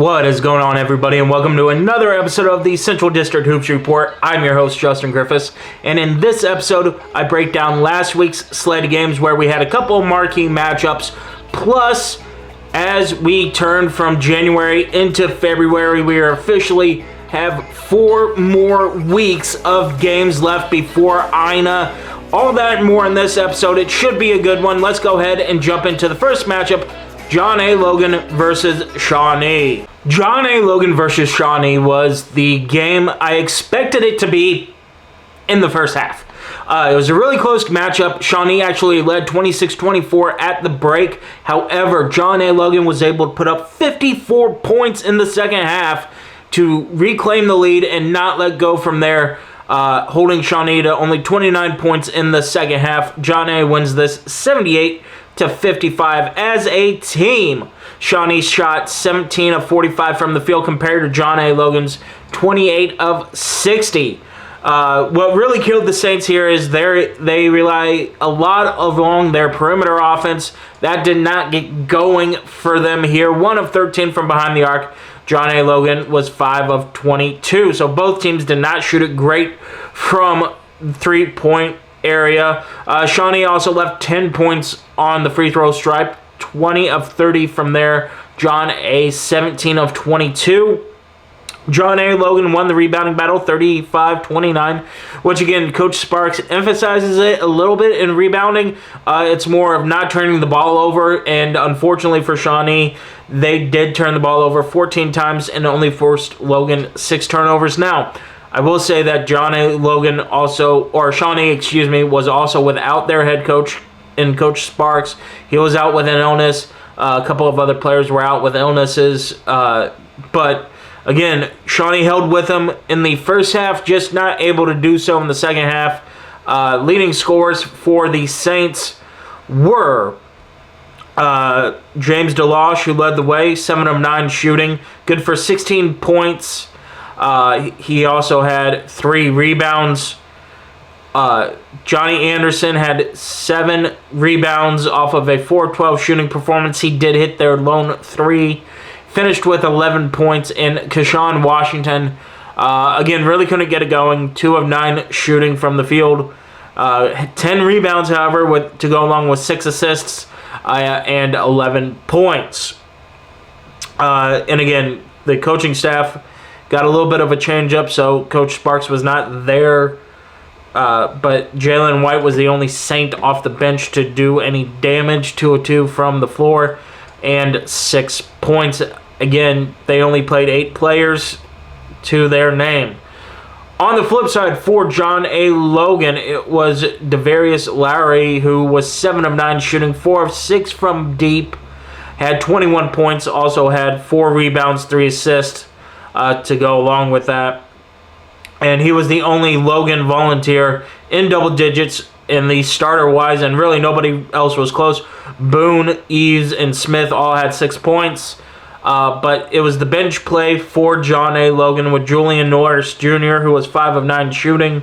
What is going on, everybody, and welcome to another episode of the Central District Hoops Report. I'm your host, Justin Griffiths, and in this episode, I break down last week's slate of games where we had a couple of marquee matchups, plus, as we turn from January into February, we are officially have 4 more weeks of games left before INA. All that and more in this episode. It should be a good one. Let's go ahead and jump into the first matchup. John A. Logan versus Shawnee. John A. Logan versus Shawnee was the game I expected it to be in the first half. It was a really close matchup. Shawnee actually led 26-24 at the break. However, John A. Logan was able to put up 54 points in the second half to reclaim the lead and not let go from there, holding Shawnee to only 29 points in the second half. John A. wins this 78-55 as a team. Shawnee shot 17 of 45 from the field compared to John A. Logan's 28 of 60. What really killed the Saints here is they rely a lot along their perimeter offense. That did not get going for them here. 1 of 13 from behind the arc. John A. Logan was 5 of 22. So both teams did not shoot it great from three-point area. Shawnee also left 10 points on the free throw stripe. 20 of 30 from there. John A. 17 of 22. John A. Logan won the rebounding battle 35-29, which again, Coach Sparks emphasizes it a little bit in rebounding. It's more of not turning the ball over, and unfortunately for Shawnee, they did turn the ball over 14 times and only forced Logan 6 turnovers. Now, I will say that Shawnee, was also without their head coach in Coach Sparks. He was out with an illness. A couple of other players were out with illnesses, but again, Shawnee held with them in the first half, just not able to do so in the second half. Leading scorers for the Saints were James DeLosh, who led the way, 7 of 9 shooting, good for 16 points. He also had 3 rebounds. Johnny Anderson had 7 rebounds off of a 4-12 shooting performance. He did hit their lone 3. Finished with 11 points. In Keshawn Washington, again, really couldn't get it going. 2 of 9 shooting from the field. 10 rebounds, however, to go along with 6 assists and 11 points. And again, the coaching staff got a little bit of a change-up, so Coach Sparks was not there. But Jalen White was the only Saint off the bench to do any damage. 2 of 2 from the floor and 6 points. Again, they only played 8 players to their name. On the flip side, for John A. Logan, it was Devarius Lowry, who was 7 of 9 shooting, 4 of 6 from deep, had 21 points, also had 4 rebounds, 3 assists to go along with that. And he was the only Logan volunteer in double digits in the starter-wise, and really nobody else was close. Boone, Eves, and Smith all had 6 points. But it was the bench play for John A. Logan with Julian Norris Jr., who was 5 of 9 shooting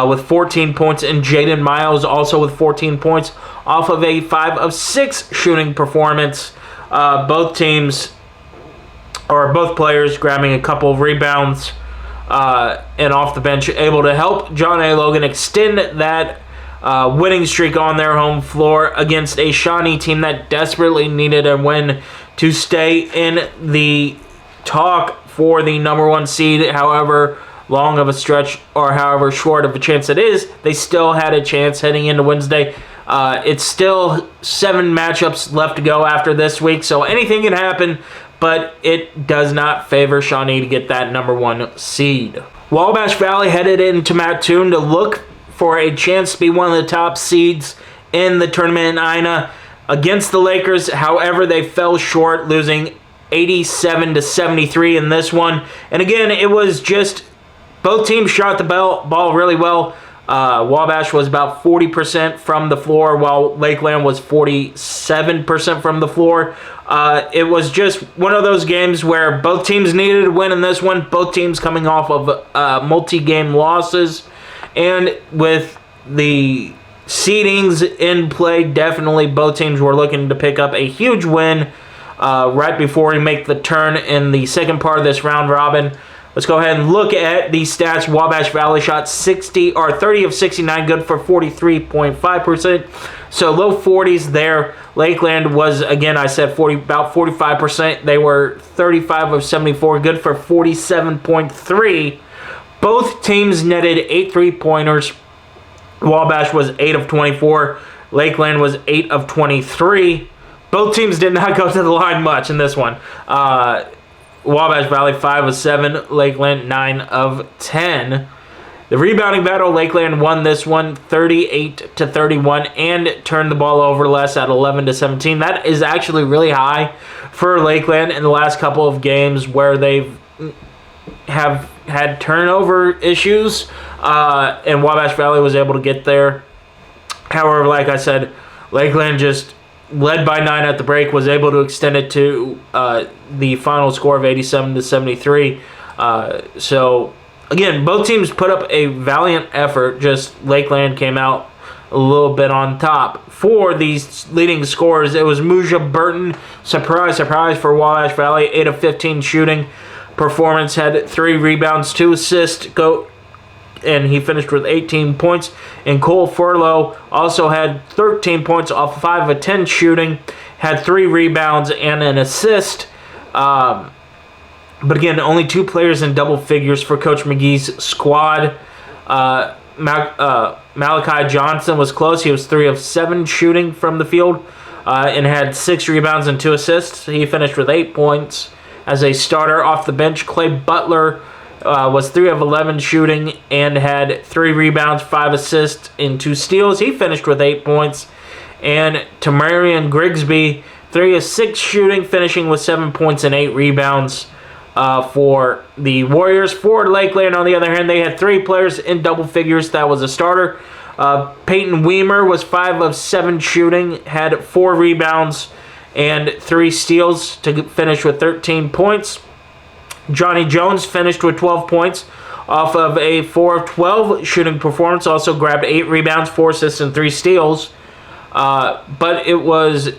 with 14 points, and Jaden Miles also with 14 points off of a 5 of 6 shooting performance. Both players grabbing a couple of rebounds and off the bench, able to help John A. Logan extend that winning streak on their home floor against a Shawnee team that desperately needed a win to stay in the talk for the number 1 seed. However long of a stretch or however short of a chance it is, they still had a chance heading into Wednesday. It's still 7 matchups left to go after this week, so anything can happen, but it does not favor Shawnee to get that number 1 seed. Wabash Valley headed into Mattoon to look for a chance to be one of the top seeds in the tournament in INA against the Lakers. However, they fell short, losing 87-73 in this one. And again, it was just both teams shot the ball really well. Wabash was about 40% from the floor, while Lakeland was 47% from the floor. It was just one of those games where both teams needed a win in this one, both teams coming off of multi-game losses. And with the seedings in play, definitely both teams were looking to pick up a huge win right before we make the turn in the second part of this round robin. Let's go ahead and look at these stats. Wabash Valley shot 30 of 69, good for 43.5%. So low 40s there. Lakeland was, again, I said about 45%. They were 35 of 74, good for 47.3. Both teams netted 8 3-pointers. Wabash was 8 of 24. Lakeland was 8 of 23. Both teams did not go to the line much in this one. Wabash Valley 5 of 7, Lakeland 9 of 10. The rebounding battle, Lakeland won this one 38-31 and turned the ball over less at 11-17. That is actually really high for Lakeland in the last couple of games where they've have had turnover issues, and Wabash Valley was able to get there. However, like I said, Lakeland just led by 9 at the break, was able to extend it to the final score of 87-73. So, again, both teams put up a valiant effort. Just Lakeland came out a little bit on top. For these leading scorers, it was Muja Burton. Surprise, surprise for Wabash Valley. 8 of 15 shooting. Performance had 3 rebounds, 2 assists. And he finished with 18 points. And Cole Furlow also had 13 points off 5 of 10 shooting, had 3 rebounds and an assist. But again, only 2 players in double figures for Coach McGee's squad. Malachi Johnson was close. He was 3 of 7 shooting from the field and had 6 rebounds and 2 assists. He finished with 8 points as a starter. Off the bench, Clay Butler was 3 of 11 shooting and had 3 rebounds, 5 assists, and 2 steals. He finished with 8 points. And Tamarian Grigsby, 3 of 6 shooting, finishing with 7 points and 8 rebounds for the Warriors. For Lakeland, on the other hand, they had 3 players in double figures. That was a starter. Peyton Weimer was 5 of 7 shooting, had 4 rebounds and 3 steals to finish with 13 points. Johnny Jones finished with 12 points off of a 4 of 12 shooting performance. Also grabbed 8 rebounds, 4 assists, and 3 steals. But it was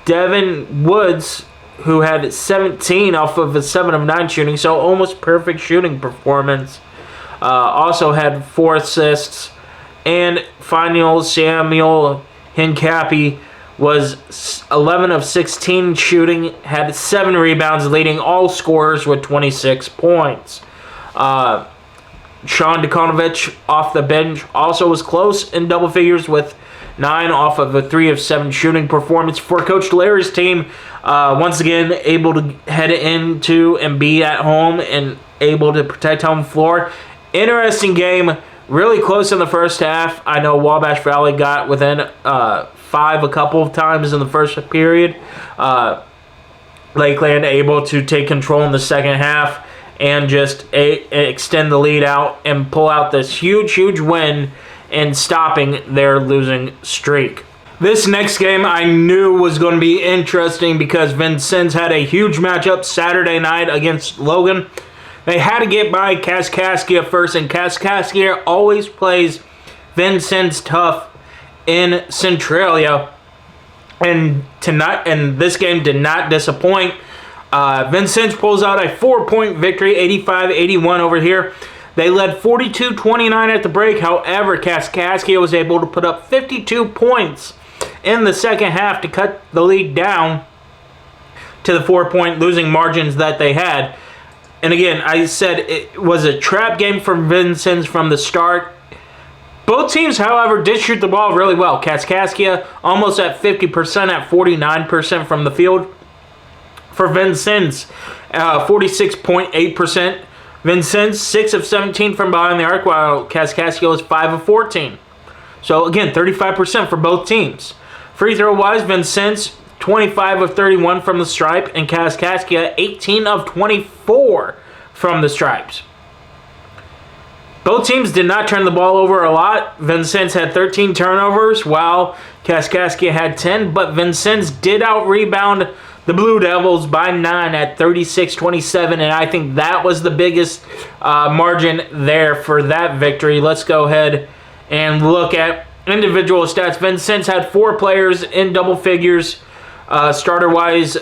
Devin Woods who had 17 off of a 7 of 9 shooting, so almost perfect shooting performance. Also had 4 assists. And final Samuel Hincapie was 11 of 16 shooting, had 7 rebounds, leading all scorers with 26 points. Sean Dekonovich off the bench also was close in double figures with 9 off of a 3 of 7 shooting performance. For Coach Larry's team, once again, able to head into and be at home and able to protect home floor. Interesting game. Really close in the first half. I know Wabash Valley got within 5 a couple of times in the first period. Lakeland able to take control in the second half and just extend the lead out and pull out this huge win and stopping their losing streak. This next game I knew was going to be interesting because Vincennes had a huge matchup Saturday night against Logan. They had to get by Kaskaskia first, and Kaskaskia always plays Vincennes tough in Centralia. And this game did not disappoint. Vincennes pulls out a 4-point victory, 85-81 over here. They led 42-29 at the break. However, Kaskaskia was able to put up 52 points in the second half to cut the lead down to the 4-point losing margins that they had. And again, I said it was a trap game for Vincennes from the start. Both teams, however, did shoot the ball really well. Kaskaskia almost at 50% at 49% from the field. For Vincennes, 46.8%. Vincennes, 6 of 17 from behind the arc, while Kaskaskia was 5 of 14. So again, 35% for both teams. Free throw-wise, Vincennes, 25 of 31 from the stripe, and Kaskaskia 18 of 24 from the stripes. Both teams did not turn the ball over a lot. Vincennes had 13 turnovers, while Kaskaskia had 10, but Vincennes did out-rebound the Blue Devils by 9 at 36-27, and I think that was the biggest margin there for that victory. Let's go ahead and look at individual stats. Vincennes had 4 players in double figures. Starter-wise,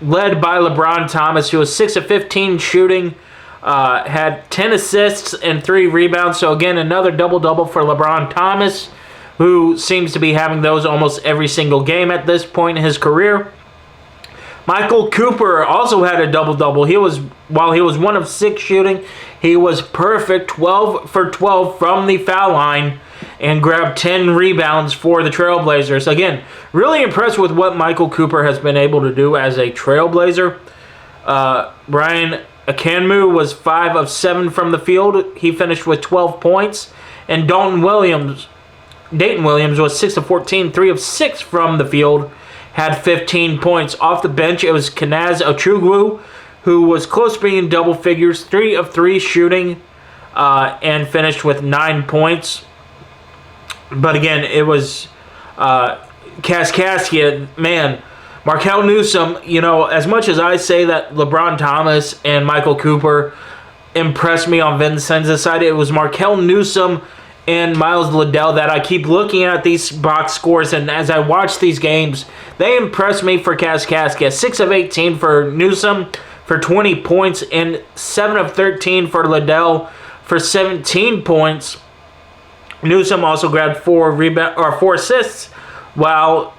led by LeBron Thomas, who was 6 of 15 shooting, had 10 assists and 3 rebounds. So again, another double-double for LeBron Thomas, who seems to be having those almost every single game at this point in his career. Michael Cooper also had a double-double. While he was 1 of 6 shooting, he was perfect, 12 for 12 from the foul line, and grabbed 10 rebounds for the Trailblazers. Again, really impressed with what Michael Cooper has been able to do as a Trailblazer. Brian Akanmu was 5 of 7 from the field. He finished with 12 points. And Dayton Williams was 6 of 14, 3 of 6 from the field, had 15 points. Off the bench, it was Kenaz Ochugwu, who was close to being double figures, 3 of 3 shooting, and finished with 9 points. But again, it was Kaskaskia, man. Markel Newsome, as much as I say that LeBron Thomas and Michael Cooper impressed me on Vincennes' side, it was Markel Newsome and Miles Liddell that I keep looking at these box scores, and as I watch these games, they impressed me for Kaskaskia. 6 of 18 for Newsome for 20 points, and 7 of 13 for Liddell for 17 points. Newsome also grabbed 4 assists, while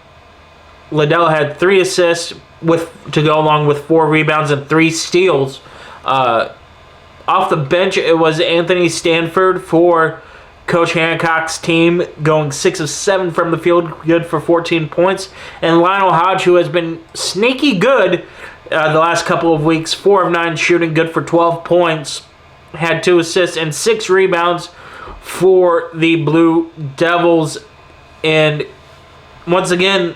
Liddell had 3 assists to go along with 4 rebounds and 3 steals. Off the bench, it was Anthony Stanford for Coach Hancock's team, going 6 of 7 from the field, good for 14 points. And Lionel Hodge, who has been sneaky good the last couple of weeks, 4 of 9 shooting, good for 12 points, had 2 assists and 6 rebounds for the Blue Devils. And once again,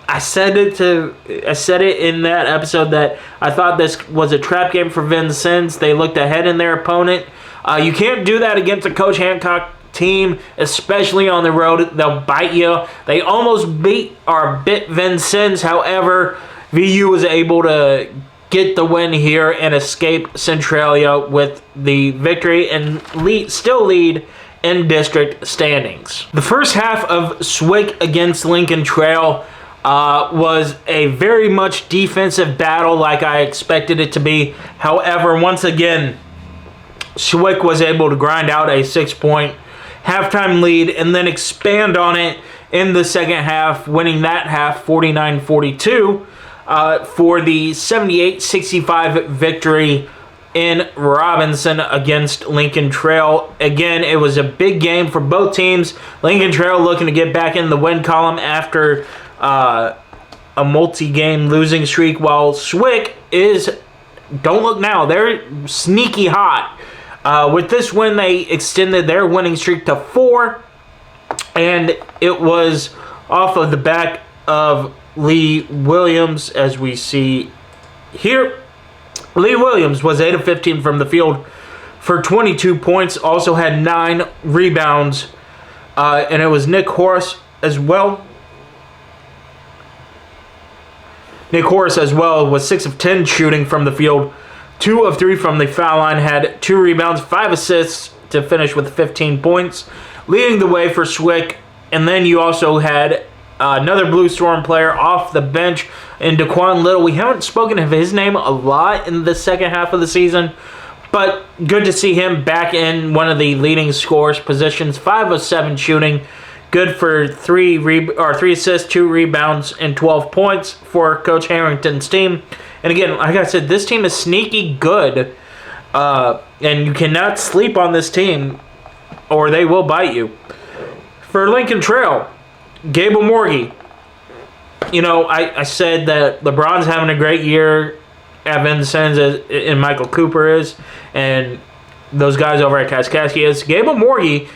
I said it in that episode that I thought this was a trap game for Vincennes. They looked ahead in their opponent. You can't do that against a Coach Hancock team, especially on the road. They'll bite you. They almost bit Vincennes. However, VU was able to get the win here and escape Centralia with the victory and still lead in district standings. The first half of SWIC against Lincoln Trail was a very much defensive battle like I expected it to be. However, once again, SWIC was able to grind out a 6-point halftime lead and then expand on it in the second half, winning that half 49-42 for the 78-65 victory in Robinson against Lincoln Trail. Again, it was a big game for both teams. Lincoln Trail looking to get back in the win column after a multi-game losing streak, while SWIC don't look now, they're sneaky hot. With this win, they extended their winning streak to 4, and it was off of the back of Lee Williams, as we see here. Lee Williams was 8 of 15 from the field for 22 points, also had 9 rebounds, and it was Nick Horace as well. Nick Horace as well was 6 of 10 shooting from the field, 2 of 3 from the foul line, had 2 rebounds, 5 assists to finish with 15 points, leading the way for SWIC. And then you also had another Blue Storm player off the bench in Daquan Little. We haven't spoken of his name a lot in the second half of the season, but good to see him back in one of the leading scorers positions. 5 of 7 shooting, good for 3 assists, 2 rebounds, and 12 points for Coach Harrington's team. And again, like I said, this team is sneaky good, and you cannot sleep on this team or they will bite you. For Lincoln Trail, Gable Morgie. I said that LeBron's having a great year at Vincennes and Michael Cooper is, and those guys over at Kaskaskia is. Gable Morgie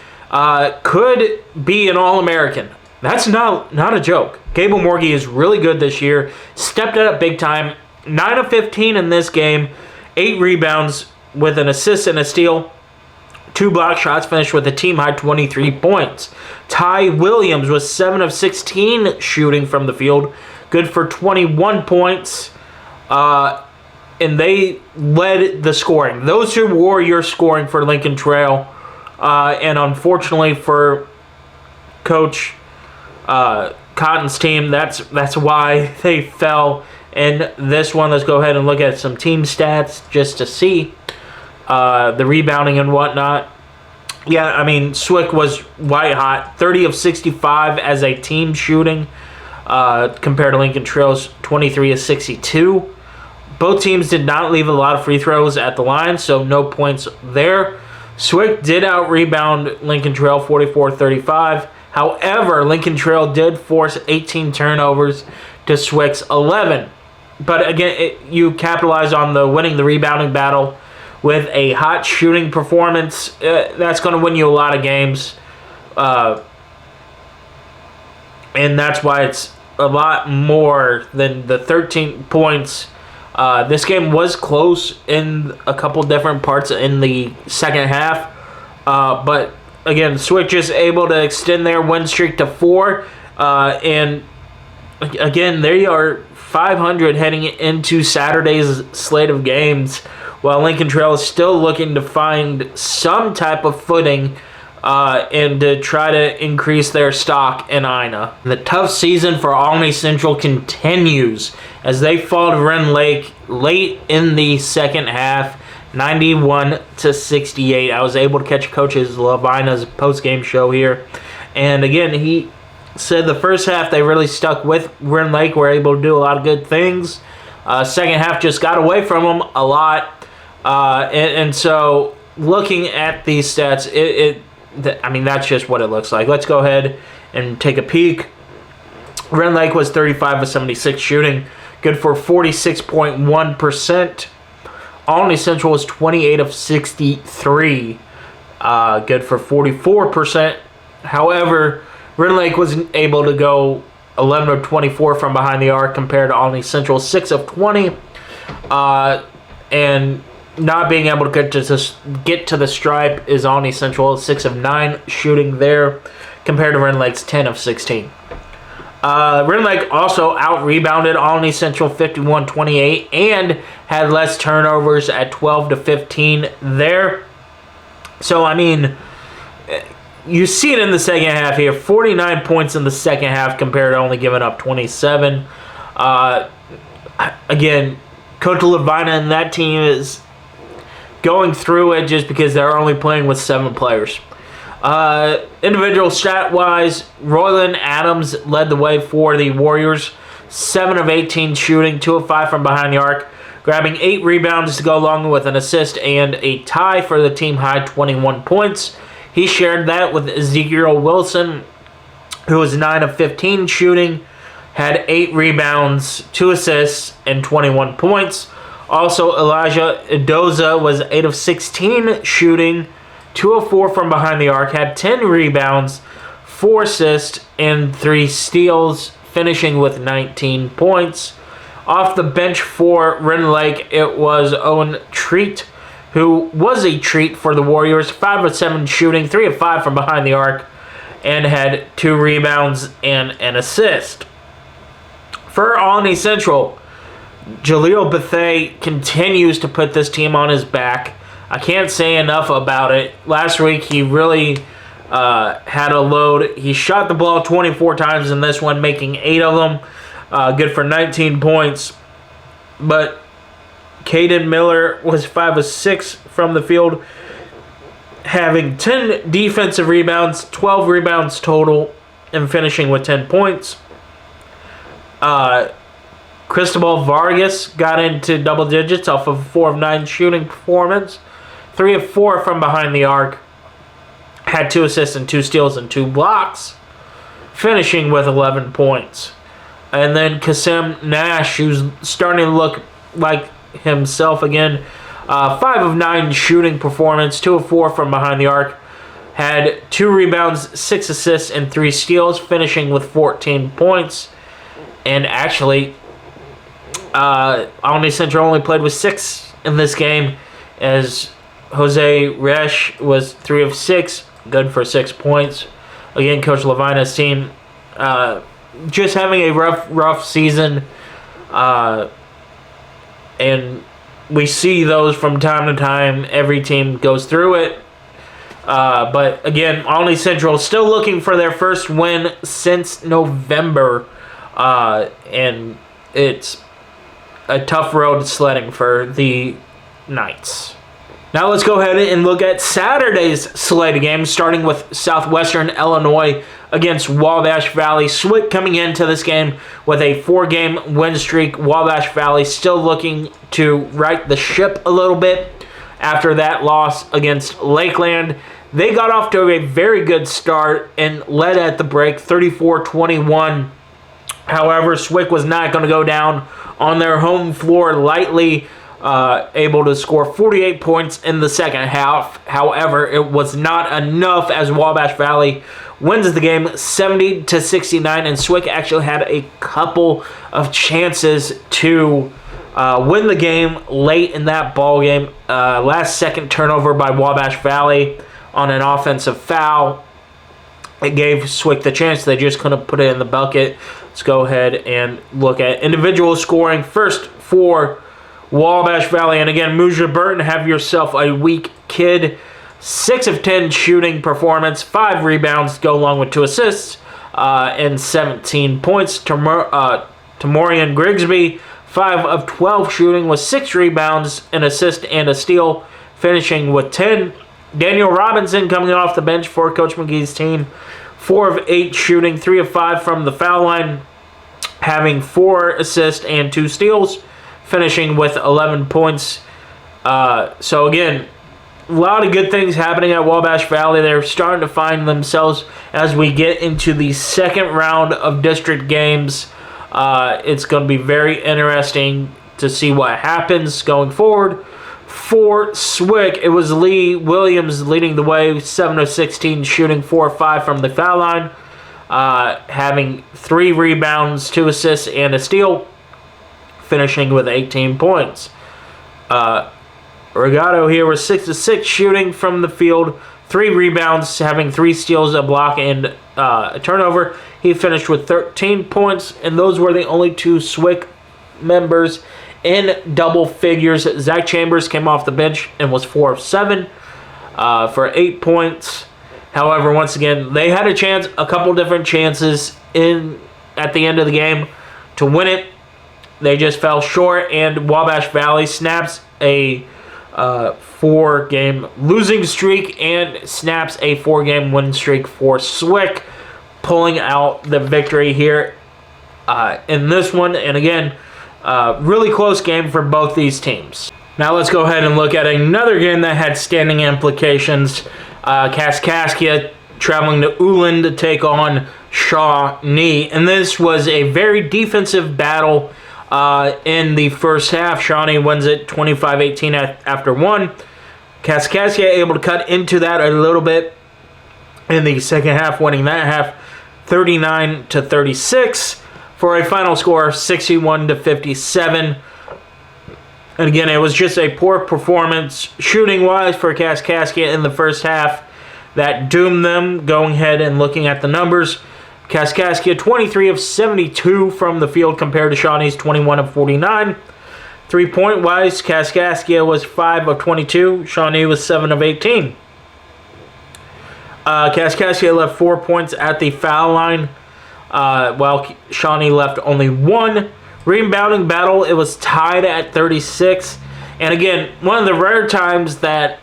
could be an All-American. That's not a joke. Gable Morgie is really good this year. Stepped it up big time. 9 of 15 in this game. 8 rebounds with an assist and a steal. 2 block shots, finished with a team-high 23 points. Ty Williams was 7 of 16 shooting from the field. Good for 21 points. And they led the scoring. Those 2 were your scoring for Lincoln Trail. And unfortunately for Coach Cotton's team. That's why they fell in this one. Let's go ahead and look at some team stats just to see the rebounding and whatnot. Yeah, I mean, SWIC was white hot. 30 of 65 as a team shooting compared to Lincoln Trail's 23 of 62. Both teams did not leave a lot of free throws at the line, so no points there. SWIC did out-rebound Lincoln Trail 44-35. However, Lincoln Trail did force 18 turnovers to SWIC's 11. But again, you capitalize on the winning the rebounding battle with a hot shooting performance. That's going to win you a lot of games. And that's why it's a lot more than the 13 points. This game was close in a couple different parts in the second half. But again, SWIC just able to extend their win streak to 4. And again, they are 500 heading into Saturday's slate of games, while Lincoln Trail is still looking to find some type of footing and to try to increase their stock in INA. The tough season for Olney Central continues as they fall to Rend Lake late in the second half, 91-68. I was able to catch Coach Levina's post-game show here. And again, he said the first half they really stuck with Rend Lake, were able to do a lot of good things. Second half just got away from them a lot. And so looking at these stats, I mean, that's just what it looks like. Let's go ahead and take a peek. Rend Lake was 35 of 76 shooting, good for 46.1%. Olney Central was 28 of 63, good for 44%. However, Rend Lake was able to go 11 of 24 from behind the arc compared to Olney Central 6 of 20, and not being able to get to the stripe is Olney Central 6 of 9 shooting there compared to Rend Lake's 10 of 16. Rend Lake also out-rebounded Olney Central 51-28 and had less turnovers at 12 to 15 there. So, I mean, you see it in the second half here. 49 points in the second half compared to only giving up 27. Again, Coach Levina and that team is going through it just because they're only playing with 7 players. Individual stat-wise, Royland Adams led the way for the Warriors. 7 of 18 shooting, 2 of 5 from behind the arc, grabbing 8 rebounds to go along with an assist and a tie for the team-high 21 points. He shared that with Ezekiel Wilson, who was 9 of 15 shooting, had 8 rebounds, 2 assists, and 21 points. Also, Elijah Edoza was 8 of 16 shooting, 2 of 4 from behind the arc, had 10 rebounds, 4 assists, and 3 steals, finishing with 19 points. Off the bench for Rend Lake, it was Owen Treat, who was a treat for the Warriors. 5 of 7 shooting, 3 of 5 from behind the arc, and had 2 rebounds and an assist. For Olney Central, Jaleel Bethea continues to put this team on his back. I can't say enough about it. Last week, he really had a load. He shot the ball 24 times in this one, making 8 of them. Good for 19 points. But Caden Miller was 5 of 6 from the field, having 10 defensive rebounds, 12 rebounds total, and finishing with 10 points. Cristobal Vargas got into double digits off of a 4 of 9 shooting performance. 3 of 4 from behind the arc. Had 2 assists and 2 steals and 2 blocks, finishing with 11 points. And then Kasim Nash, who's starting to look like himself again. 5 of 9 shooting performance, 2 of 4 from behind the arc. Had 2 rebounds, 6 assists, and 3 steals, finishing with 14 points. And actually, Olney Central only played with 6 in this game, as Jose Resch was 3 of 6, good for 6 points. Again, Coach Levina's team just having a rough season, and we see those from time to time. Every team goes through it. But again, Olney Central still looking for their first win since November. And it's a tough road sledding for the Knights. Now let's go ahead and look at Saturday's slate of games, starting with Southwestern Illinois against Wabash Valley. SWIC coming into this game with a 4-game win streak. Wabash Valley still looking to right the ship a little bit after that loss against Lakeland. They got off to a very good start and led at the break 34-21. However, SWIC was not going to go down on their home floor lightly, able to score 48 points in the second half. However, it was not enough as Wabash Valley wins the game 70-69, and SWIC actually had a couple of chances to win the game late in that ball game. Last second turnover by Wabash Valley on an offensive foul. It gave SWIC the chance. They just couldn't put it in the bucket. Let's go ahead and look at individual scoring. First for Wabash Valley. And again, Muja Burton, have yourself a weak kid. 6 of 10 shooting performance. 5 rebounds go along with 2 assists and 17 points. Tamorian Grigsby, 5 of 12 shooting with 6 rebounds, an assist, and a steal, finishing with 10. Daniel Robinson coming off the bench for Coach McGee's team. 4 of 8 shooting, 3 of 5 from the foul line, having 4 assists and 2 steals, finishing with 11 points. So again, a lot of good things happening at Wabash Valley. They're starting to find themselves as we get into the second round of district games. It's going to be very interesting to see what happens going forward. For SWIC, it was Lee Williams leading the way, 7 of 16 shooting, 4 of 5 from the foul line, having 3 rebounds, 2 assists, and a steal, finishing with 18 points. Regato here was 6 of 6 shooting from the field, 3 rebounds, having 3 steals, a block, and a turnover. He finished with 13 points, and those were the only 2 SWIC members in double figures. Zach Chambers came off the bench and was 4 of 7 for 8 points. However, once again, they had a chance, a couple different chances at the end of the game to win it. They just fell short, and Wabash Valley snaps a 4-game losing streak and snaps a 4-game win streak for SWIC, pulling out the victory here in this one. And again, really close game for both these teams. Now let's go ahead and look at another game that had standing implications. Kaskaskia traveling to Ulen to take on Shawnee. And this was a very defensive battle in the first half. Shawnee wins it 25-18 after 1. Kaskaskia able to cut into that a little bit in the second half, winning that half 39-36. For a final score of 61-57. And again, it was just a poor performance shooting-wise for Kaskaskia in the first half that doomed them. Going ahead and looking at the numbers, Kaskaskia 23 of 72 from the field compared to Shawnee's 21 of 49. 3-point-wise, Kaskaskia was 5 of 22. Shawnee was 7 of 18. Kaskaskia left 4 points at the foul line, while Shawnee left only 1. Rebounding battle, it was tied at 36. And again, one of the rare times that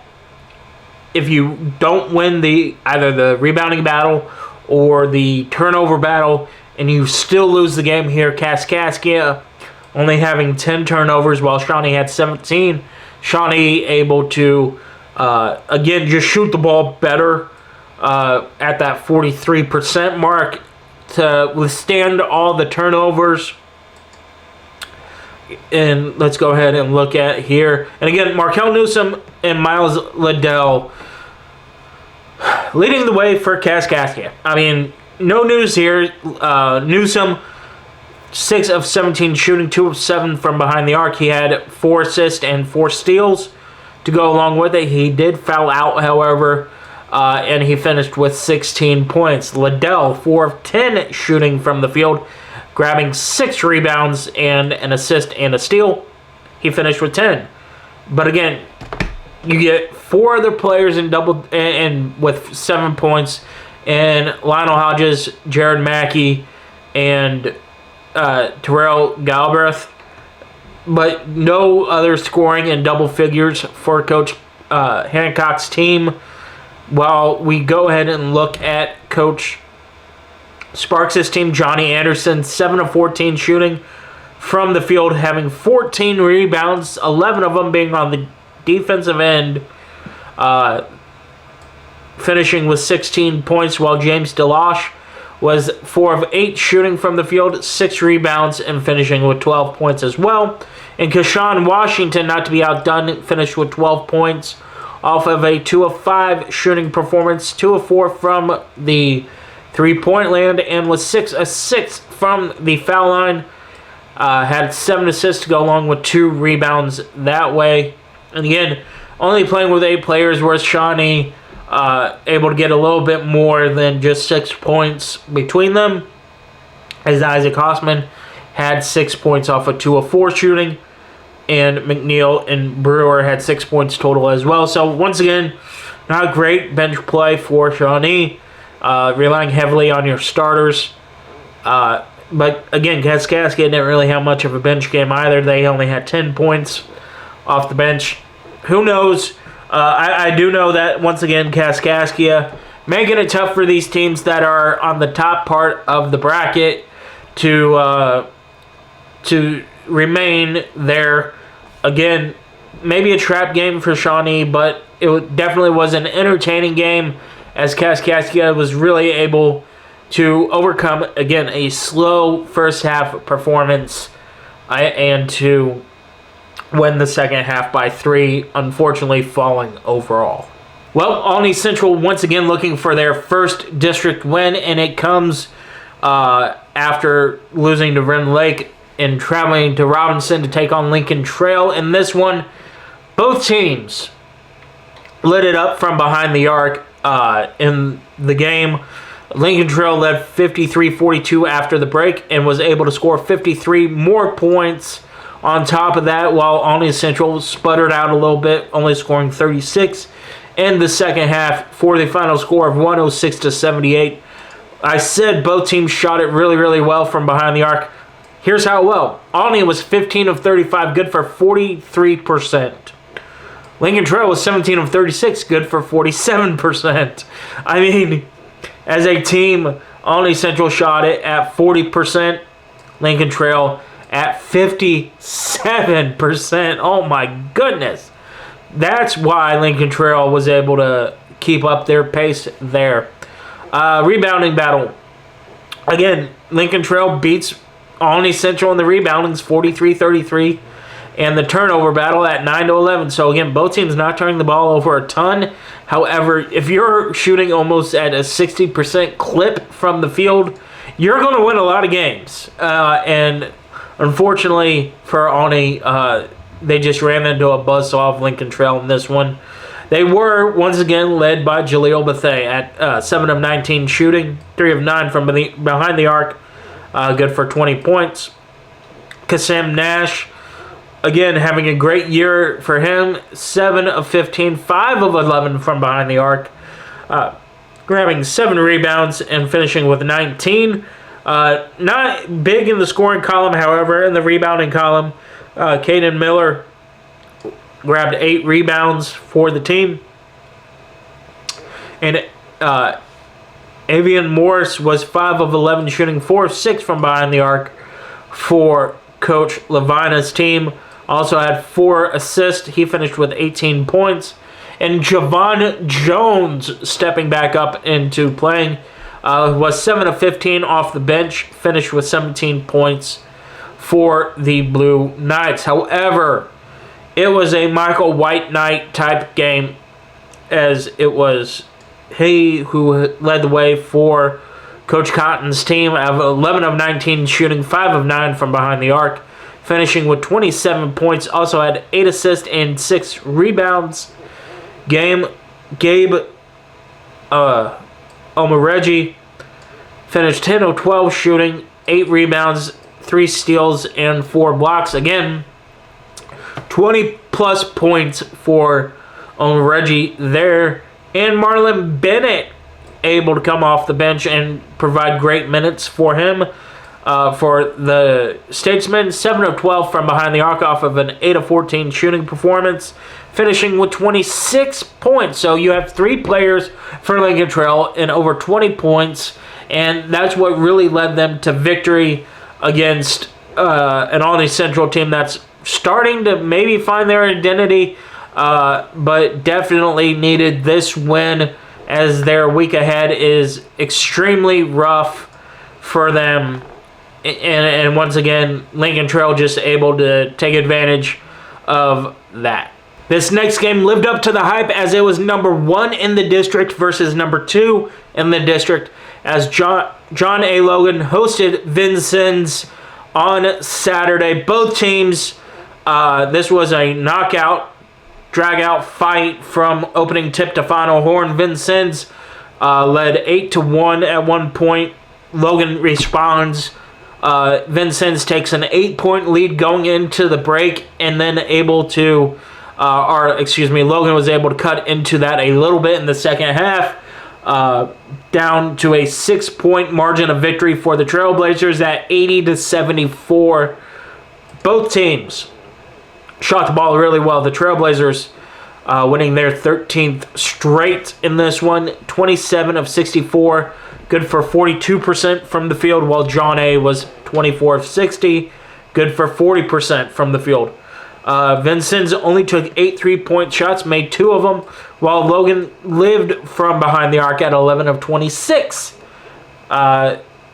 if you don't win either the rebounding battle or the turnover battle and you still lose the game here, Kaskaskia only having 10 turnovers while Shawnee had 17. Shawnee able to, again, just shoot the ball better at that 43% mark to withstand all the turnovers. And let's go ahead and look at here. And again, Markel Newsom and Miles Liddell leading the way for Kaskaskia. I mean, no news here. Newsom, 6 of 17 shooting, 2 of 7 from behind the arc. He had 4 assists and 4 steals to go along with it. He did foul out, however, and he finished with 16 points. Liddell, 4 of 10 shooting from the field, grabbing 6 rebounds and an assist and a steal. He finished with 10. But again, you get 4 other players in double and with 7 points, and Lionel Hodges, Jared Mackey, and Terrell Galbraith, but no other scoring in double figures for Coach Hancock's team. While we go ahead and look at Coach Sparks' team, Johnny Anderson, 7 of 14 shooting from the field, having 14 rebounds, 11 of them being on the defensive end, finishing with 16 points, while James DeLoche was 4 of 8 shooting from the field, 6 rebounds, and finishing with 12 points as well. And Keshawn Washington, not to be outdone, finished with 12 points off of a 2 of 5 shooting performance, 2 of 4 from the three-point land, and with 6 assists from the foul line. Had 7 assists to go along with 2 rebounds that way. And again, only playing with 8 players was Shawnee able to get a little bit more than just 6 points between them, as Isaac Hossman had 6 points off of 2 of 4 shooting, and McNeil and Brewer had 6 points total as well. So once again, not great bench play for Shawnee, relying heavily on your starters. But again, Kaskaskia didn't really have much of a bench game either. They only had 10 points off the bench. Who knows? I do know that, once again, Kaskaskia making it tough for these teams that are on the top part of the bracket to remain there. Again, maybe a trap game for Shawnee, but it definitely was an entertaining game, as Kaskaskia was really able to overcome, again, a slow first half performance and to win the second half by 3, unfortunately falling overall. Well, Olney Central once again looking for their first district win, and it comes after losing to Rend Lake and traveling to Robinson to take on Lincoln Trail. In this one, both teams lit it up from behind the arc in the game. Lincoln Trail led 53-42 after the break and was able to score 53 more points on top of that, while Olney Central sputtered out a little bit, only scoring 36 in the second half for the final score of 106-78. I said both teams shot it really, really well from behind the arc. Here's how well. Olney was 15 of 35, good for 43%. Lincoln Trail was 17 of 36, good for 47%. I mean, as a team, Olney Central shot it at 40%. Lincoln Trail at 57%. Oh my goodness. That's why Lincoln Trail was able to keep up their pace there. Rebounding battle. Again, Lincoln Trail beats Olney Central in the reboundings 43-33. And the turnover battle at 9-11. So again, both teams not turning the ball over a ton. However, if you're shooting almost at a 60% clip from the field, you're going to win a lot of games. And unfortunately for Olney, they just ran into a buzzsaw of Lincoln Trail in this one. They were, once again, led by Jaleel Bethea at 7 of 19 shooting, 3 of 9 from behind the arc, good for 20 points. Kasim Nash, again, having a great year for him, 7 of 15, 5 of 11 from behind the arc, grabbing 7 rebounds and finishing with 19. Not big in the scoring column, however, in the rebounding column, Caden Miller grabbed 8 rebounds for the team. And Avian Morris was 5 of 11 shooting, 4 of 6 from behind the arc for Coach Levina's team. Also had 4 assists. He finished with 18 points. And Javon Jones, stepping back up into playing, was 7 of 15 off the bench, finished with 17 points for the Blue Knights. However, it was a Michael White Knight type game, as it was he who led the way for Coach Cotton's team of 11 of 19 shooting, 5 of 9 from behind the arc, finishing with 27 points. Also had 8 assists and 6 rebounds. Gabe Omaregi finished 10 of 12 shooting, 8 rebounds, 3 steals, and 4 blocks. Again, 20-plus points for Reggie there, and Marlon Bennett able to come off the bench and provide great minutes for him. For the Statesmen, 7 of 12 from behind the arc off of an 8 of 14 shooting performance, finishing with 26 points. So you have 3 players for Lincoln Trail in over 20 points, and that's what really led them to victory against an Olney Central team that's starting to maybe find their identity, but definitely needed this win as their week ahead is extremely rough for them. And once again, Lincoln Trail just able to take advantage of that. This next game lived up to the hype as it was number 1 in the district versus number 2 in the district, as John A. Logan hosted Vincennes on Saturday. Both teams, this was a knockout, drag-out fight from opening tip to final horn. Vincennes led 8-1 at one point. Logan responds. Vincennes takes an 8-point lead going into the break, and then Logan was able to cut into that a little bit in the second half, down to a 6-point margin of victory for the Trailblazers at 80-74. Both teams shot the ball really well. The Trailblazers winning their 13th straight in this one, 27 of 64. Good for 42% from the field, while John A. was 24 of 60. Good for 40% from the field. Vincennes only took 8 3-point shots, made 2 of them, while Logan lived from behind the arc at 11 of 26.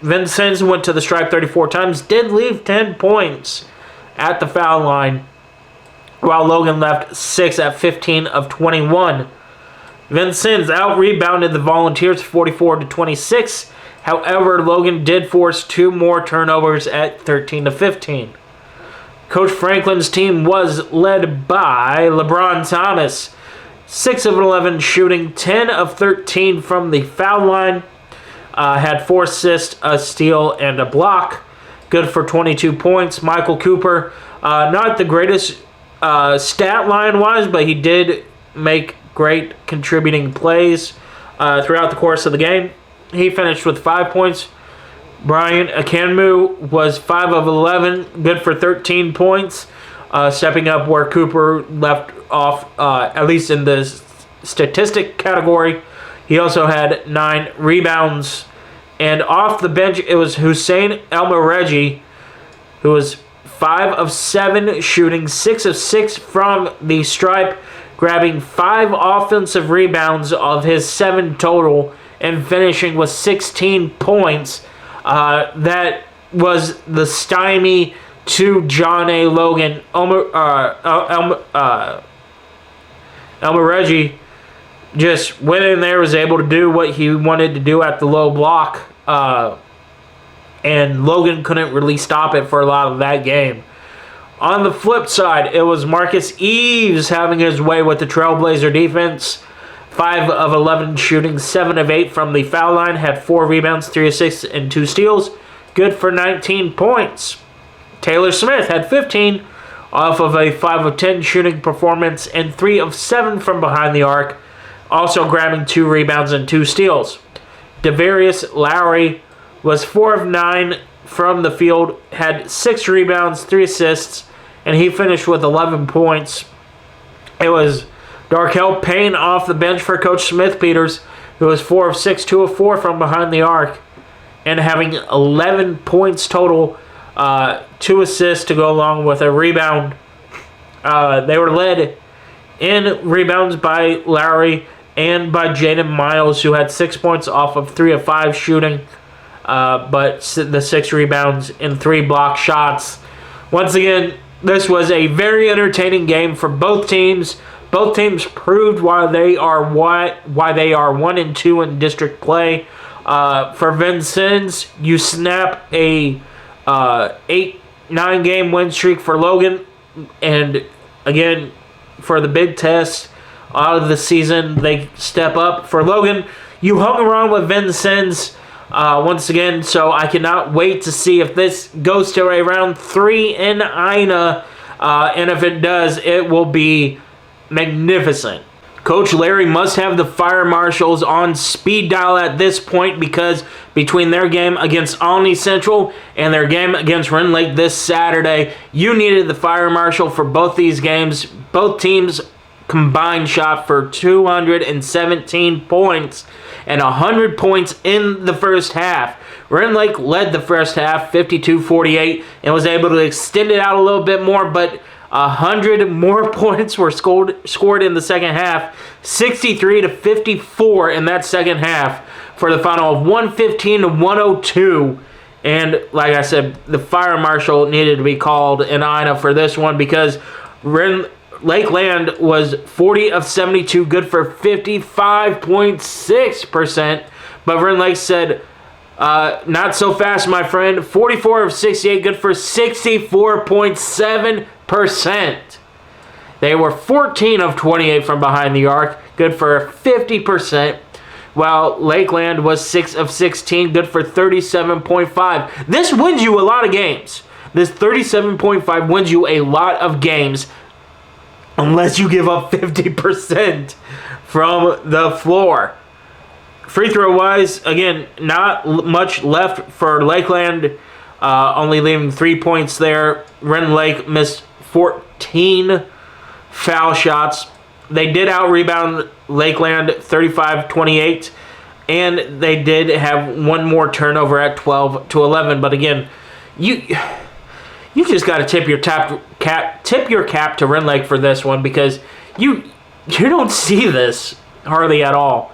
Vincennes went to the stripe 34 times, did leave 10 points at the foul line, while Logan left 6 at 15 of 21. Vincennes out-rebounded the Volunteers 44-26. However, Logan did force 2 more turnovers at 13-15. Coach Franklin's team was led by LeBron Thomas, 6 of 11 shooting, 10 of 13 from the foul line. Had 4 assists, a steal, and a block. Good for 22 points. Michael Cooper, not the greatest stat line-wise, but he did make great contributing plays throughout the course of the game. He finished with 5 points. Brian Akanmu was 5 of 11, good for 13 points, stepping up where Cooper left off, at least in the statistic category. He also had 9 rebounds. And off the bench, it was Hussein Elmareggi, who was 5 of 7 shooting, 6 of 6 from the stripe, grabbing 5 offensive rebounds of his 7 total and finishing with 16 points. That was the stymie to John A. Logan. Elmareggi just went in there, was able to do what he wanted to do at the low block, and Logan couldn't really stop it for a lot of that game. On the flip side, it was Marcus Eves having his way with the Trailblazer defense. 5 of 11 shooting, 7 of 8 from the foul line, had 4 rebounds, 3 assists, and 2 steals. Good for 19 points. Taylor Smith had 15 off of a 5 of 10 shooting performance and 3 of 7 from behind the arc, also grabbing 2 rebounds and 2 steals. Devarius Lowry was 4 of 9 from the field, had 6 rebounds, 3 assists, and he finished with 11 points. It was Darkel Payne off the bench for Coach Smith-Peters, who was 4 of 6, 2 of 4 from behind the arc, and having 11 points total, 2 assists to go along with a rebound. They were led in rebounds by Lowry and by Jaden Miles, who had 6 points off of 3 of 5 shooting, but the 6 rebounds and 3 block shots. Once again, this was a very entertaining game for both teams. Both teams proved why they are 1 and 2 in district play. For Vincennes, you snap a 8-9 game win streak for Logan, and again, for the big test of the season, they step up. For Logan, you hung around with Vincennes once again, so I cannot wait to see if this goes to a round 3 in Ina, and if it does, it will be magnificent. Coach Larry must have the fire marshals on speed dial at this point, because between their game against Olney Central and their game against Rend Lake this Saturday, you needed the fire marshal for both these games. Both teams combined shot for 217 points and 100 points in the first half. Rend Lake led the first half 52-48 and was able to extend it out a little bit more, but 100 more points were scored in the second half, 63-54 in that second half, for the final of 115-102. And like I said, the fire marshal needed to be called in Ina for this one, because Lakeland was 40 of 72, good for 55.6%. But Rend Lake said, not so fast, my friend. 44 of 68, good for 64.7%. They were 14 of 28 from behind the arc, good for 50%. While Lakeland was 6 of 16, good for 37.5. This wins you a lot of games. This 37.5 wins you a lot of games, unless you give up 50% from the floor. Free throw wise, again, not much left for Lakeland, only leaving 3 points there. Rend Lake missed 14 foul shots. They did out-rebound Lakeland 35-28, and they did have one more turnover at 12-11. But again, you just got to tip your cap to Rend Lake for this one, because you don't see this hardly at all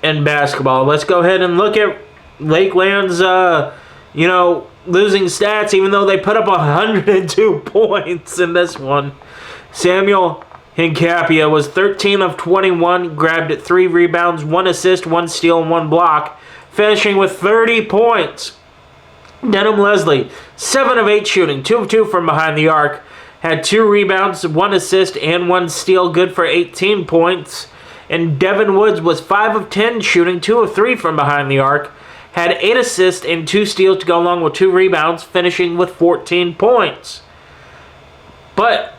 in basketball. Let's go ahead and look at Lakeland's losing stats, even though they put up 102 points in this one. Samuel Hincapia was 13 of 21, grabbed 3 rebounds, 1 assist, 1 steal, and 1 block, finishing with 30 points. Denham Leslie, 7 of 8 shooting, 2 of 2 from behind the arc, had 2 rebounds, 1 assist, and 1 steal, good for 18 points. And Devin Woods was 5 of 10 shooting, 2 of 3 from behind the arc, had 8 assists and 2 steals to go along with 2 rebounds, finishing with 14 points. But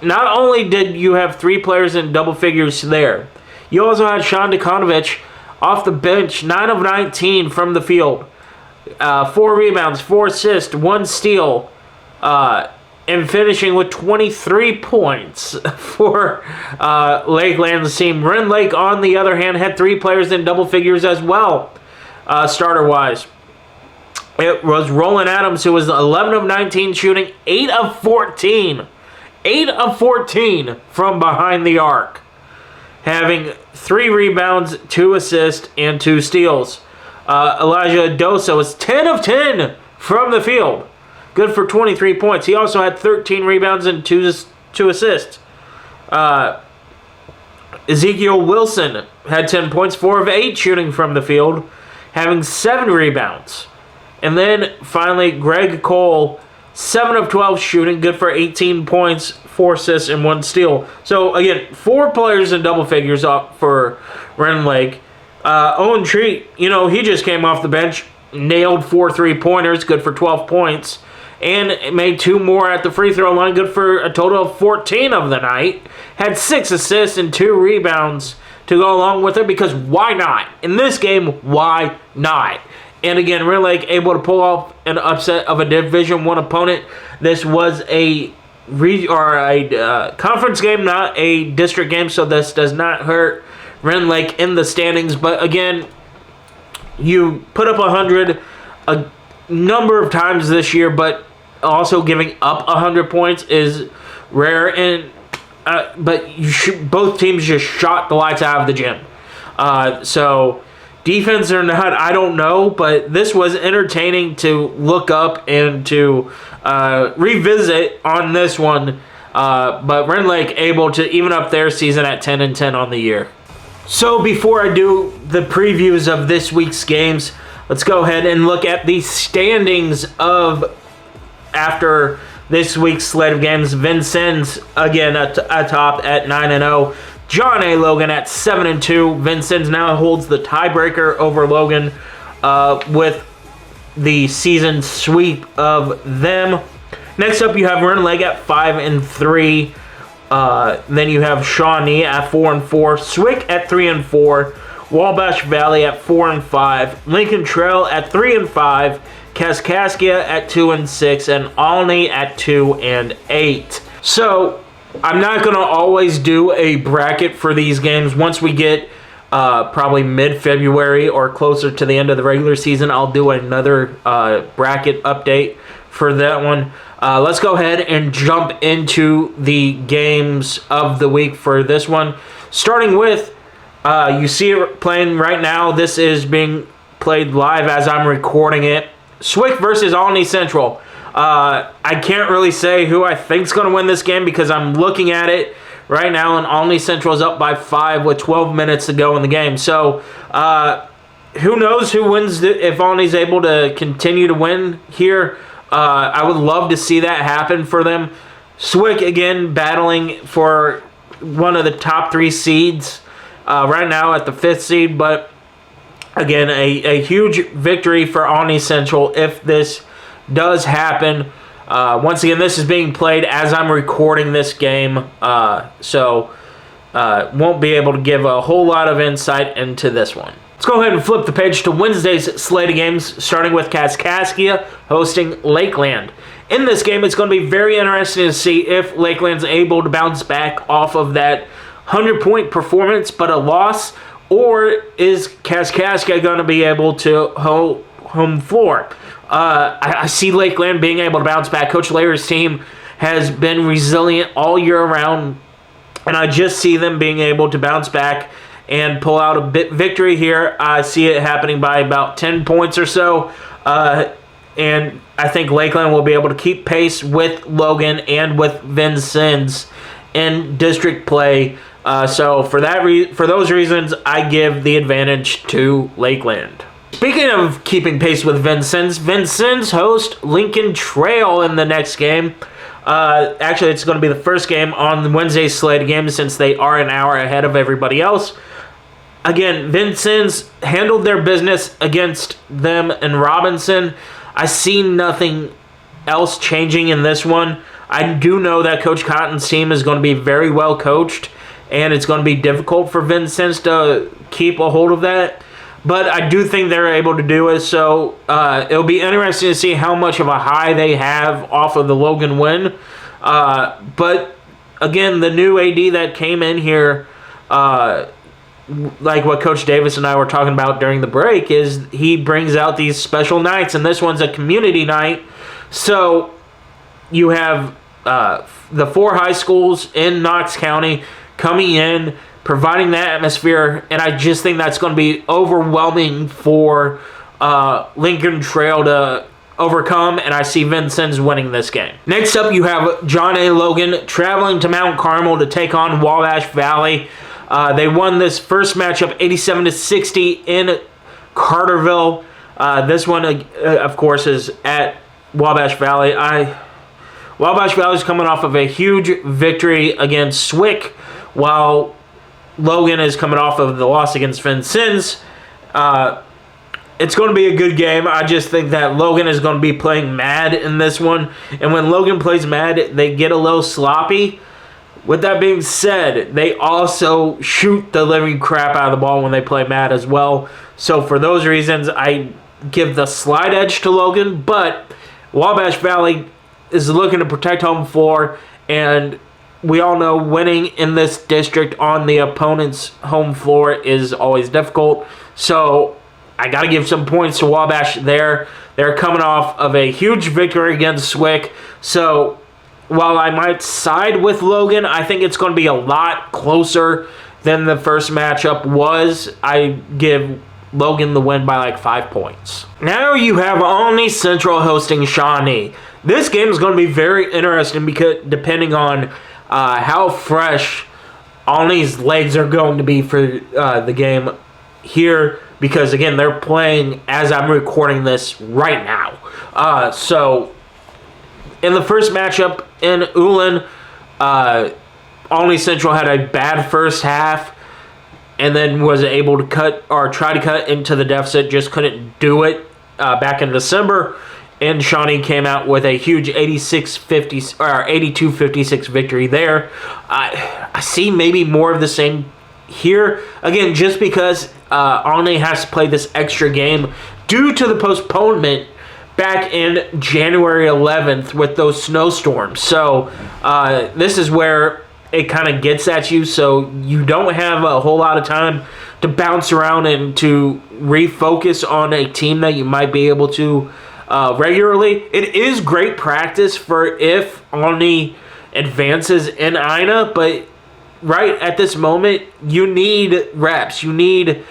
not only did you have 3 players in double figures there, you also had Sean Dekonovich off the bench, 9 of 19 from the field, 4 rebounds, 4 assists, 1 steal, and finishing with 23 points for Lakeland's team. Rend Lake, on the other hand, had 3 players in double figures as well, starter-wise. It was Roland Adams, who was 11 of 19 shooting, 8 of 14. 8 of 14 from behind the arc, having 3 rebounds, 2 assists, and 2 steals. Elijah Dosa was 10 of 10 from the field, good for 23 points. He also had 13 rebounds and 2 assists. Ezekiel Wilson had 10 points, 4 of 8 shooting from the field, having 7 rebounds. And then finally, Greg Cole, 7 of 12 shooting, good for 18 points, 4 assists, and 1 steal. So again, 4 players in double figures up for Rend Lake. Owen Treat, he just came off the bench, nailed 4 3-pointers, good for 12 points, and made 2 more at the free throw line, good for a total of 14 of the night. Had 6 assists and 2 rebounds to go along with it, because why not? In this game, why not? And again, Rend Lake able to pull off an upset of a Division I opponent. This was a conference game, not a district game, so this does not hurt Rend Lake in the standings. But again, you put up 100 a number of times this year, but also giving up 100 points is rare. And but both teams just shot the lights out of the gym. So defense or not, I don't know, but this was entertaining to look up and to revisit on this one. But Rend Lake able to even up their season at 10-10 on the year. So before I do the previews of this week's games, let's go ahead and look at the standings of after this week's slate of games. Vincennes again atop at 9-0. John A. Logan at 7-2. Vincennes now holds the tiebreaker over Logan with the season sweep of them. Next up, you have Rend Lake at 5-3. Then you have Shawnee at 4-4, SWIC at 3-4, Wabash Valley at 4-5, Lincoln Trail at 3-5, Kaskaskia at 2-6, and Olney at 2-8. So I'm not going to always do a bracket for these games. Once we get probably mid-February or closer to the end of the regular season, I'll do another bracket update for that one. Let's go ahead and jump into the games of the week for this one. Starting with, you see it playing right now. This is being played live as I'm recording it. SWIC versus Olney Central. I can't really say who I think's going to win this game because I'm looking at it right now, and Olney Central is up by 5 with 12 minutes to go in the game. So, who knows who wins if Olney's able to continue to win here. I would love to see that happen for them. SWIC, again, battling for one of the top 3 seeds right now at the 5th seed. But, again, a huge victory for Olney Central if this does happen. Once again, this is being played as I'm recording this game, so won't be able to give a whole lot of insight into this one. Let's go ahead and flip the page to Wednesday's slate of games, starting with Kaskaskia hosting Lakeland. In this game, it's going to be very interesting to see if Lakeland's able to bounce back off of that 100-point performance but a loss, or is Kaskaskia going to be able to hold home floor? I see Lakeland being able to bounce back. Coach Lair's team has been resilient all year round, and I just see them being able to bounce back and pull out a victory here. I see it happening by about 10 points or so, and I think Lakeland will be able to keep pace with Logan and with Vincennes in district play. So for those reasons, I give the advantage to Lakeland. Speaking of keeping pace with Vincennes host Lincoln Trail in the next game. Actually, it's going to be the first game on Wednesday's slate of games since they are an hour ahead of everybody else. Again, Vincennes handled their business against them in Robinson. I see nothing else changing in this one. I do know that Coach Cotton's team is going to be very well coached, and it's going to be difficult for Vincennes to keep a hold of that. But I do think they're able to do it, so it'll be interesting to see how much of a high they have off of the Logan win. But, again, the new AD that came in here, like what Coach Davis and I were talking about during the break, is he brings out these special nights, and this one's a community night. So you have the 4 high schools in Knox County coming in, providing that atmosphere, and I just think that's going to be overwhelming for Lincoln Trail to overcome, and I see Vincennes winning this game. Next up, you have John A. Logan traveling to Mount Carmel to take on Wabash Valley. They won this first matchup 87-60 in Carterville. This one, of course, is at Wabash Valley. Wabash Valley is coming off of a huge victory against SWIC, while Logan is coming off of the loss against Vincennes. It's going to be a good game. I just think that Logan is going to be playing mad in this one. And when Logan plays mad, they get a little sloppy. With that being said, they also shoot the living crap out of the ball when they play mad as well. So for those reasons, I give the slight edge to Logan. But Wabash Valley is looking to protect home floor, and we all know winning in this district on the opponent's home floor is always difficult. So I got to give some points to Wabash there. They're coming off of a huge victory against SWIC. So while I might side with Logan, I think it's going to be a lot closer than the first matchup was. I give Logan the win by like 5 points. Now you have Olney Central hosting Shawnee. This game is going to be very interesting because depending on how fresh Olney's legs are going to be for the game here, because again, they're playing as I'm recording this right now. So in the first matchup in Ulen, Olney Central had a bad first half and then was able to try to cut into the deficit, just couldn't do it back in December. and Shawnee came out with a huge 82-56 victory there. I see maybe more of the same here. Again, just because Olney has to play this extra game due to the postponement back in January 11th with those snowstorms. So this is where it kind of gets at you, so you don't have a whole lot of time to bounce around and to refocus on a team that you might be able to regularly. It is great practice for if Olney advances in INA, but right at this moment, you need reps. You need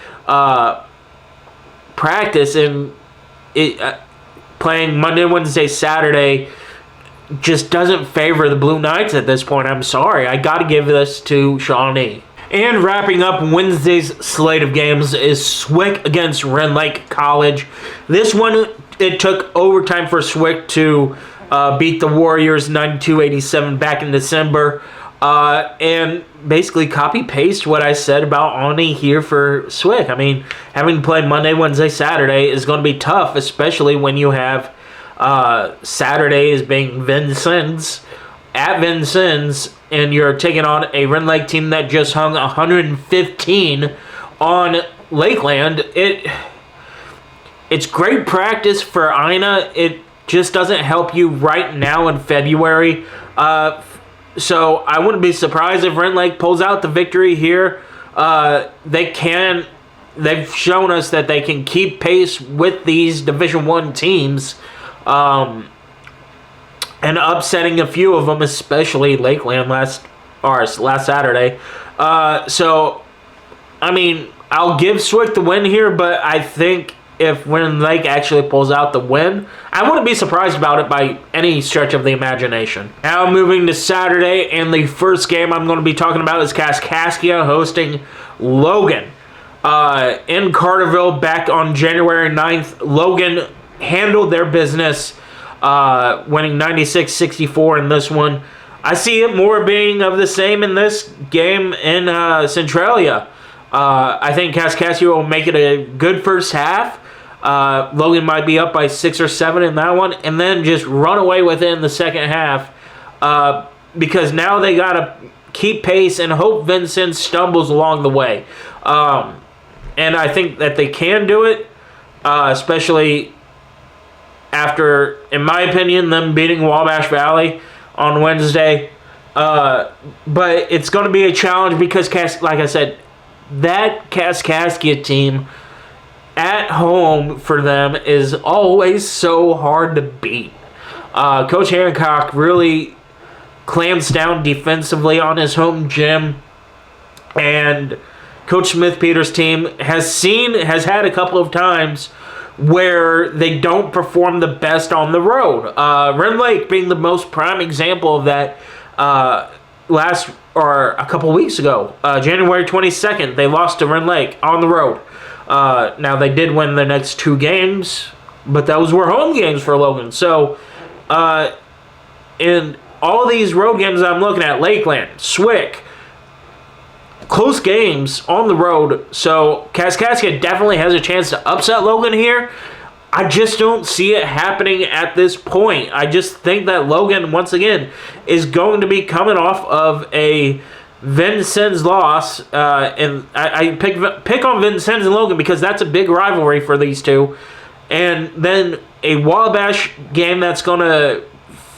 practice, and playing Monday, Wednesday, Saturday just doesn't favor the Blue Knights at this point. I'm sorry. I got to give this to Shawnee. And wrapping up Wednesday's slate of games is SWIC against Rend Lake College. This one, it took overtime for SWIC to beat the Warriors 92-87 back in December. And basically copy-paste what I said about Olney here for SWIC. I mean, having to play Monday, Wednesday, Saturday is going to be tough, especially when you have Saturday as being Vincennes, at Vincennes, and you're taking on a Rend Lake team that just hung 115 on Lakeland. It's great practice for INA. It just doesn't help you right now in February. So I wouldn't be surprised if Rend Lake pulls out the victory here. They've shown us that they can keep pace with these Division I teams, and upsetting a few of them, especially Lakeland last Saturday. So, I mean, I'll give SWIC the win here, but I think if Rend Lake actually pulls out the win, I wouldn't be surprised about it by any stretch of the imagination. Now moving to Saturday, and the first game I'm going to be talking about is Kaskaskia hosting Logan. In Carterville back on January 9th, Logan handled their business, winning 96-64 in this one. I see it more being of the same in this game in Centralia. I think Kaskaskia will make it a good first half. Logan might be up by 6 or 7 in that one, and then just run away with it in the second half, because now they got to keep pace and hope Vincennes stumbles along the way. And I think that they can do it, especially after, in my opinion, them beating Wabash Valley on Wednesday. But it's going to be a challenge because, like I said, that Kaskaskia team at home for them is always so hard to beat. Coach Hancock really clamps down defensively on his home gym, and Coach Smith-Peters' team has had a couple of times where they don't perform the best on the road. Rend Lake being the most prime example of that. A couple weeks ago, January 22nd, they lost to Rend Lake on the road. Now, they did win the next 2 games, but those were home games for Logan. So, in all these road games I'm looking at, Lakeland, SWIC, close games on the road. So, Kaskaskia definitely has a chance to upset Logan here. I just don't see it happening at this point. I just think that Logan, once again, is going to be coming off of a Vincennes loss. And I pick on Vincennes and Logan because that's a big rivalry for these two. And then a Wabash game that's going to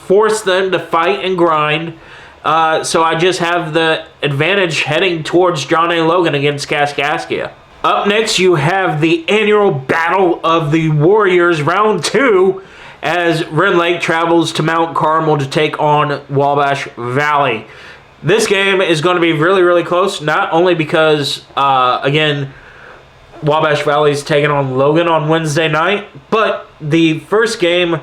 force them to fight and grind. So I just have the advantage heading towards John A. Logan against Kaskaskia. Up next, you have the annual Battle of the Warriors, Round 2, as Rend Lake travels to Mount Carmel to take on Wabash Valley. This game is going to be really, really close, not only because, again, Wabash Valley is taking on Logan on Wednesday night, but the first game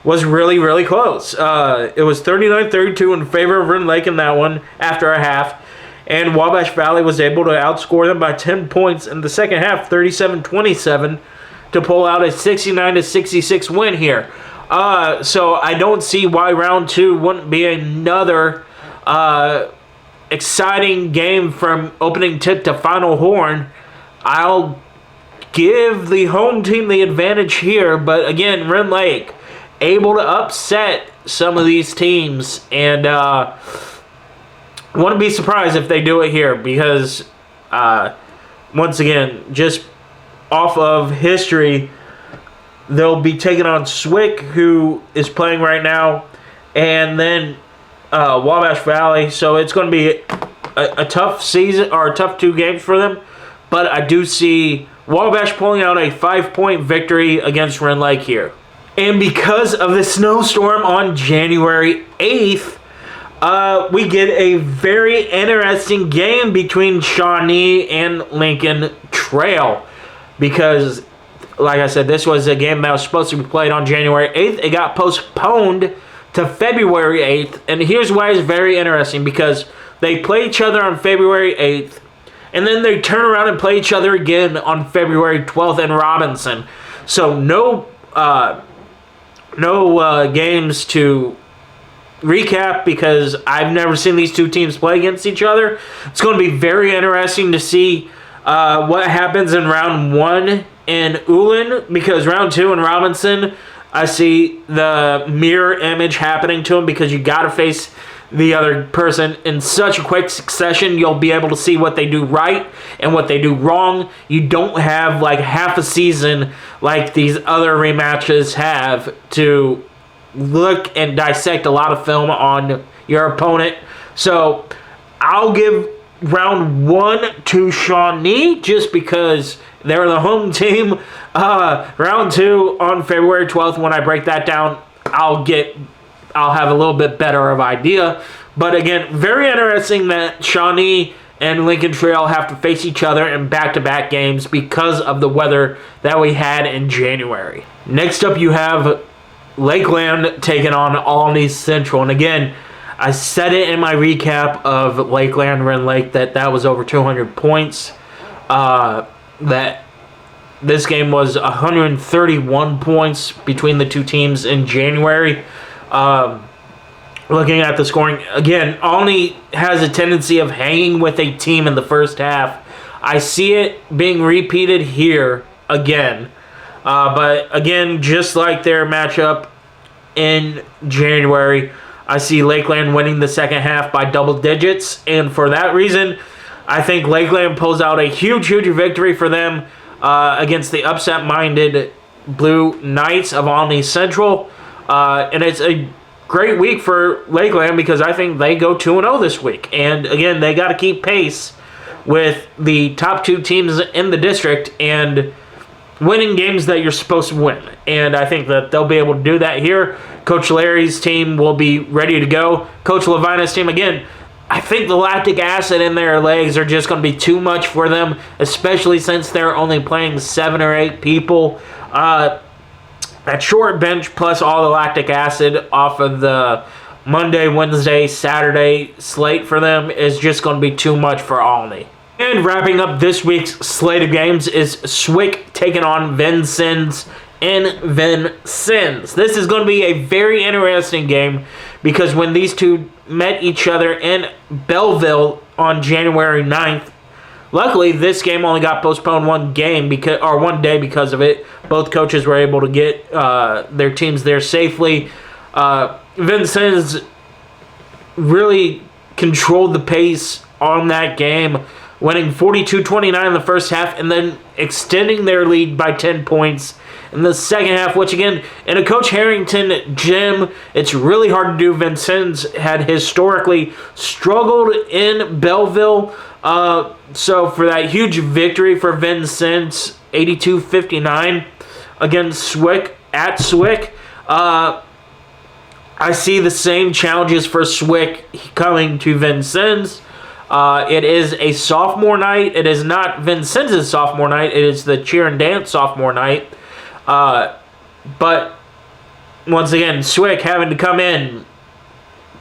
was really, really close. It was 39-32 in favor of Rend Lake in that one after a half. And Wabash Valley was able to outscore them by 10 points in the second half, 37-27, to pull out a 69-66 win here. So I don't see why round 2 wouldn't be another exciting game from opening tip to final horn. I'll give the home team the advantage here, but again, Rend Lake able to upset some of these teams, and wouldn't be surprised if they do it here because, once again, just off of history, they'll be taking on SWIC, who is playing right now, and then Wabash Valley. So it's going to be a tough season, or a tough 2 games for them. But I do see Wabash pulling out a 5-point victory against Rend Lake here. And because of the snowstorm on January 8th, we get a very interesting game between Shawnee and Lincoln Trail. Because, like I said, this was a game that was supposed to be played on January 8th. It got postponed to February 8th. And here's why it's very interesting. Because they play each other on February 8th. And then they turn around and play each other again on February 12th in Robinson. So no games to recap because I've never seen these 2 teams play against each other. It's going to be very interesting to see what happens in round 1 in Olney, because round 2 in Robinson, I see the mirror image happening to them because you got to face the other person in such a quick succession. You'll be able to see what they do right and what they do wrong. You don't have like half a season like these other rematches have to look and dissect a lot of film on your opponent. So I'll give round 1 to Shawnee just because they're the home team. Round 2 on February 12th, when I break that down, I'll have a little bit better of idea. But again, very interesting that Shawnee and Lincoln Trail have to face each other in back-to-back games because of the weather that we had in January. Next up, you have Lakeland taking on Olney Central. And again, I said it in my recap of Lakeland Rend Lake that was over 200 points. That this game was 131 points between the 2 teams in January. Looking at the scoring, again, Olney has a tendency of hanging with a team in the first half. I see it being repeated here again. But again, just like their matchup in January, I see Lakeland winning the second half by double digits. And for that reason, I think Lakeland pulls out a huge victory for them against the upset-minded Blue Knights of Olney Central. And it's a great week for Lakeland because I think they go 2-0 this week. And again, they got to keep pace with the top 2 teams in the district and winning games that you're supposed to win. And I think that they'll be able to do that here. Coach Larry's team will be ready to go. Coach Levina's team, again, I think the lactic acid in their legs are just going to be too much for them, especially since they're only playing 7 or 8 people. That short bench plus all the lactic acid off of the Monday, Wednesday, Saturday slate for them is just going to be too much for Olney. And wrapping up this week's slate of games is SWIC taking on Vincennes in Vincennes. This is going to be a very interesting game because when these 2 met each other in Belleville on January 9th, luckily, this game only got postponed one day because of it. Both coaches were able to get their teams there safely. Vincennes really controlled the pace on that game, winning 42-29 in the first half and then extending their lead by 10 points in the second half, which again, in a Coach Harrington gym, it's really hard to do. Vincennes had historically struggled in Belleville. So for that huge victory for Vincennes, 82-59 against SWIC at SWIC, I see the same challenges for SWIC coming to Vincennes. It is a sophomore night. It is not Vincennes' sophomore night. It is the cheer and dance sophomore night. But once again, SWIC having to come in.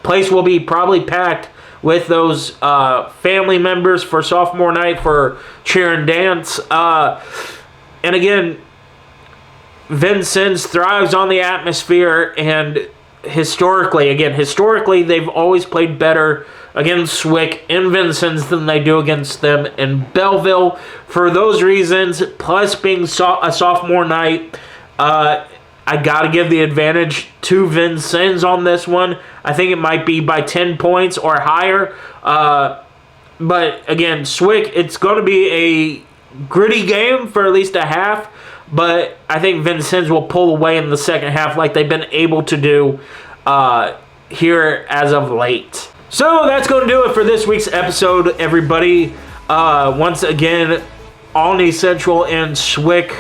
Place will be probably packed with those family members for sophomore night for cheer and dance. And again, Vincennes thrives on the atmosphere, and historically, they've always played better against SWIC in Vincennes than they do against them in Belleville. For those reasons, plus being a sophomore night, I got to give the advantage to Vincennes on this one. I think it might be by 10 points or higher. But again, SWIC, it's going to be a gritty game for at least a half. But I think Vincennes will pull away in the second half like they've been able to do here as of late. So that's going to do it for this week's episode, everybody. Once again, Olney Central and SWIC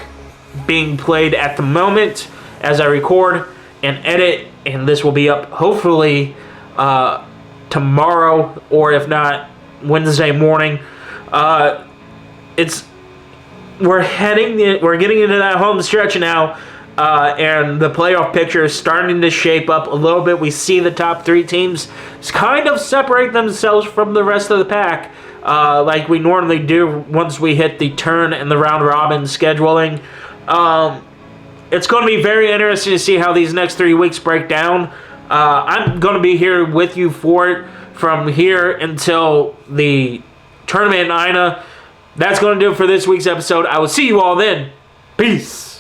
being played at the moment as I record and edit, and this will be up hopefully tomorrow, or if not, Wednesday morning. We're getting into that home stretch now, and the playoff picture is starting to shape up a little bit. We see the top 3 teams kind of separate themselves from the rest of the pack, like we normally do once we hit the turn in the round robin scheduling. It's going to be very interesting to see how these next 3 weeks break down. I'm going to be here with you for it from here until the tournament in Ina. That's going to do it for this week's episode. I will see you all then. Peace.